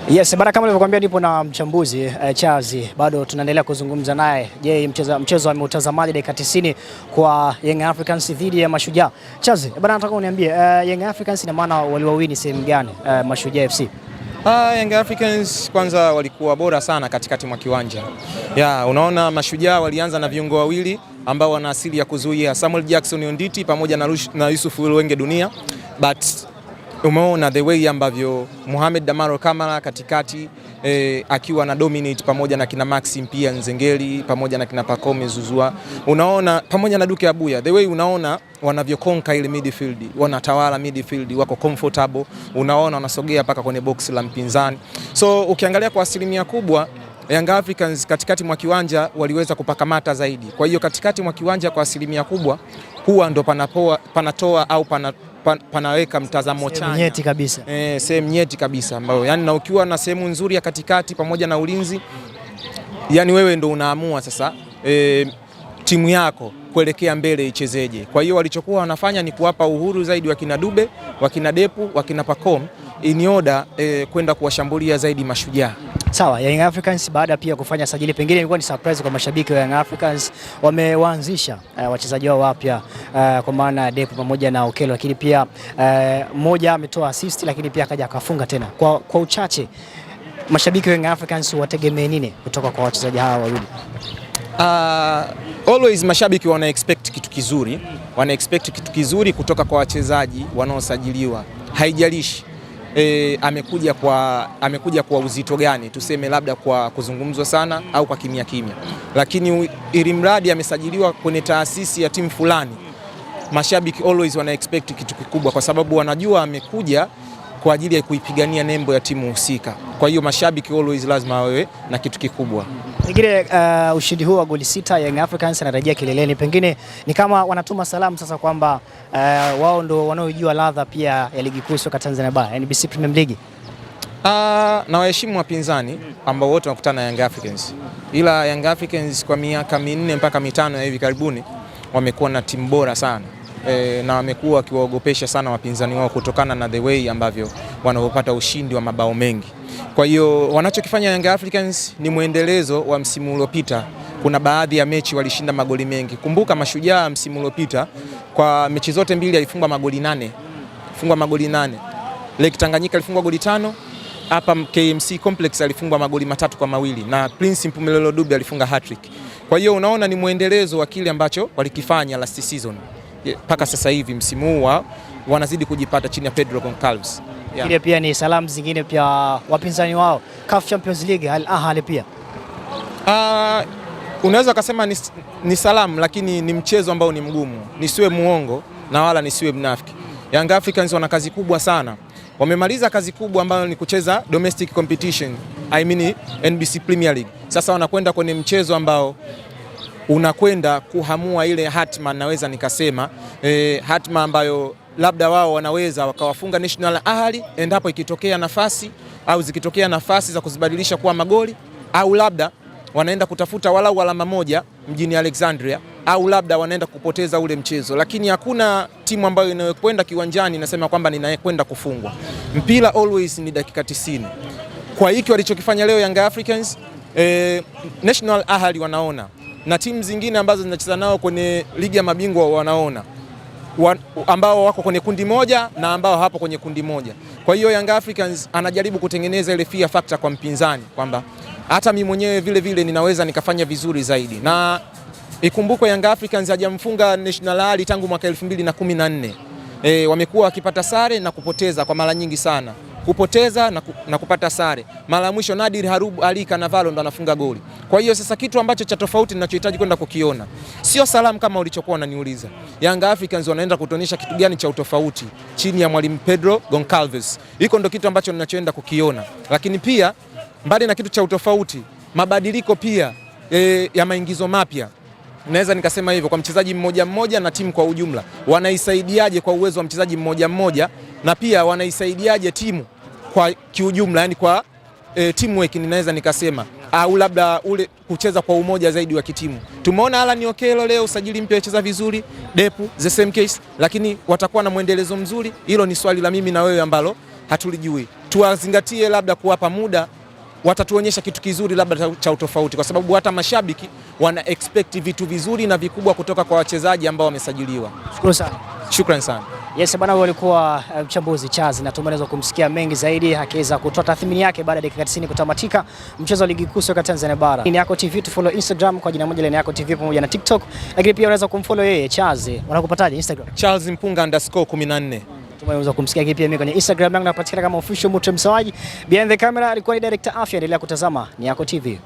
Yes, bana, kama nilivyokuambia nipo na mchambuzi Charles, bado tunaendelea kuzungumza naye. Je, mchezo ameutazamaje dakika 90 kwa Young Africans dhidi ya Mashujaa? Charles, bana, nataka uniambie Young Africans ina maana waliwawini sehemu gani Mashujaa FC? Young Africans kwanza walikuwa bora sana katikati mwa kiwanja. Unaona Mashujaa walianza na viungo wawili ambao wana asili ya kuzuia, Samuel Jackson Onditi pamoja na Yusuf Wilwenge Dunia, but umeona the way ambavyo Mohamed Damaro Kamara katikati akiwa na dominate pamoja na kina Maxim pia Nzengeli pamoja na kina Pacome Zouzoua, unaona pamoja na Duke Abuya, the way unaona wanavyokonka ile midfield, wanatawala midfield, wako comfortable, unaona wanasogea paka kwenye box la mpinzani. So ukiangalia kwa asilimia kubwa Young Africans katikati mwa kiwanja waliweza kupakamata zaidi. Kwa hiyo katikati mwa kiwanja kwa asilimia kubwa huwa ndo panatoa au panaweka mtazamo chanya. Sehemu nyeti kabisa. Sehemu nyeti kabisa ambayo yani, na ukiwa na sehemu nzuri ya katikati pamoja na ulinzi, yani wewe ndo unaamua sasa timu yako kuelekea mbele ichezeje. Kwa hiyo walichokuwa wanafanya ni kuwapa uhuru zaidi wakina Dube, wakina Depu, wakina Pacome in order kwenda kuwashambulia zaidi Mashujaa. Sawa, Young Africans baada pia kufanya sajili, pengine ilikuwa ni surprise kwa mashabiki wa Young Africans, wamewaanzisha wachezaji wao wapya kwa maana Depu pamoja na Okelo, lakini pia mmoja ametoa assist, lakini pia akaja akafunga tena. Kwa uchache mashabiki wa Young Africans wategemee nini kutoka kwa wachezaji hawa wawili? Always mashabiki wana expect kitu kizuri, kutoka kwa wachezaji wanaosajiliwa. Haijalishi amekuja kwa uzito gani, tuseme labda kwa kuzungumzwa sana au kwa kimya kimya, lakini ili mradi amesajiliwa kwenye taasisi ya timu fulani, mashabiki always wana expect kitu kikubwa, kwa sababu wanajua amekuja kwa ajili ya kuipigania nembo ya timu husika. Kwa hiyo mashabiki always lazima wawe na kitu kikubwa. Pengine ushindi huu wa goli 6 Young Africans anarejea kileleni, pengine ni kama wanatuma salamu sasa kwamba wao ndo wanaojua ladha pia ya ligi kuu soka Tanzania bara, NBC Premier League. Na waheshimu wapinzani ambao wote wanakutana na Young Africans, ila Young Africans kwa miaka 4 mpaka 5 ya hivi karibuni wamekuwa na timu bora sana. Na wamekuwa wakiwaogopesha sana wapinzani wao kutokana na the way ambavyo wanapopata ushindi wa mabao mengi. Kwa hiyo wanachokifanya Young Africans ni mwendelezo wa msimu uliopita. Kuna baadhi ya mechi walishinda magoli mengi. Kumbuka Mashujaa msimu uliopita kwa mechi zote mbili alifunga magoli 8. Lake Tanganyika alifungwa goli 5, hapa KMC Complex alifungwa magoli 3-2 na Prince Mpumelelo Dube alifunga hat-trick. Kwa hiyo unaona ni mwendelezo wa kile ambacho walikifanya last season. Paka sasa hivi msimu huu wanazidi kujipata chini ya Pedro Goncalves. Ile pia ni salamu zingine pia wapinzani wao CAF Champions League Al Ahly pia. Unaweza kusema ni salamu, lakini ni mchezo ambao ni mgumu. Nisiwe muongo na wala nisiwe mnafiki. Young Africans wana kazi kubwa sana. Wamemaliza kazi kubwa ambayo ni kucheza domestic competition, I mean NBC Premier League. Sasa wanakwenda kwenye mchezo ambao unakwenda kuhamua ile hatma, naweza nikasema hatma ambayo labda wao wanaweza wakawafunga National Ahli endapo ikitokea nafasi au zikitokea nafasi za kuzibadilisha kuwa magoli, au labda wanaenda kutafuta walau alama moja mjini Alexandria, au labda wanaenda kupoteza ule mchezo. Lakini hakuna timu ambayo inayokwenda kiwanjani inasema kwamba ninakwenda kufungwa. Mpira always ni dakika 90. Kwa hiki walichokifanya leo Young Africans, National Ahli wanaona na timu zingine ambazo zinacheza nao kwenye ligi ya mabingwa wanaona, ambao wako kwenye kundi moja na ambao hapo kwenye kundi moja. Kwa hiyo Young Africans anajaribu kutengeneza ile fear factor kwa mpinzani kwamba hata mimi mwenyewe vile vile ninaweza nikafanya vizuri zaidi. Na ikumbukwe Young Africans hajamfunga National Ahli tangu mwaka 2014. Wamekuwa wakipata sare na kupoteza kwa mara nyingi sana. Kupoteza na kupata sare. Mara mwisho Nadir Harub Ali Kanavalo ndo anafunga goli. Kwa hiyo sasa kitu ambacho cha tofauti ninachohitaji kwenda kukiona sio salamu kama ulichokuwa unaniuliza. Young Africans wanaenda kutuonyesha kitu gani cha utofauti chini ya mwalimu Pedro Goncalves. Hiko ndo kitu ambacho ninachoenda kukiona. Lakini pia mbali na kitu cha utofauti, mabadiliko pia ya maingizo mapya. Naweza nikasema hivyo kwa mchezaji mmoja na timu kwa ujumla. Wanaisaidiaje kwa uwezo wa mchezaji mmoja na pia wanaisaidiaje timu kwa kiujumla, yani kwa teamwork ninaweza nikasema, au labda ule kucheza kwa umoja zaidi wa kitimu. Tumeona Alan Okelo leo usajili mpya acheza vizuri, Depu the same case, lakini watakuwa na mwendelezo mzuri. Hilo ni swali la mimi na wewe ambalo hatulijui. Tuwazingatie labda kuwapa muda, watatuonyesha kitu kizuri labda cha utofauti, kwa sababu hata mashabiki wana expect vitu vizuri na vikubwa kutoka kwa wachezaji ambao wamesajiliwa. Shukuru sana. Shukrani sana. Yes bana, walikuwa mchambuzi Charles na tumeweza kumsikia mengi zaidi, akiweza kutoa tathmini yake baada ya dakika 90 kutamatika mchezo wa ligi kuu soka Tanzania bara. Ni Yako TV, tu follow Instagram kwa jina moja la Yako TV pamoja na TikTok, lakini pia unaweza kumfollow yeye Charles. Wanakupataje Instagram? Charles Mpunga _14. Tumeweza kumsikia pia mimi kwenye Instagram yangu napatikana kama official Mutre Msawaji. Behind the camera alikuwa ni director afya. Endelea kutazama Ni Yako TV.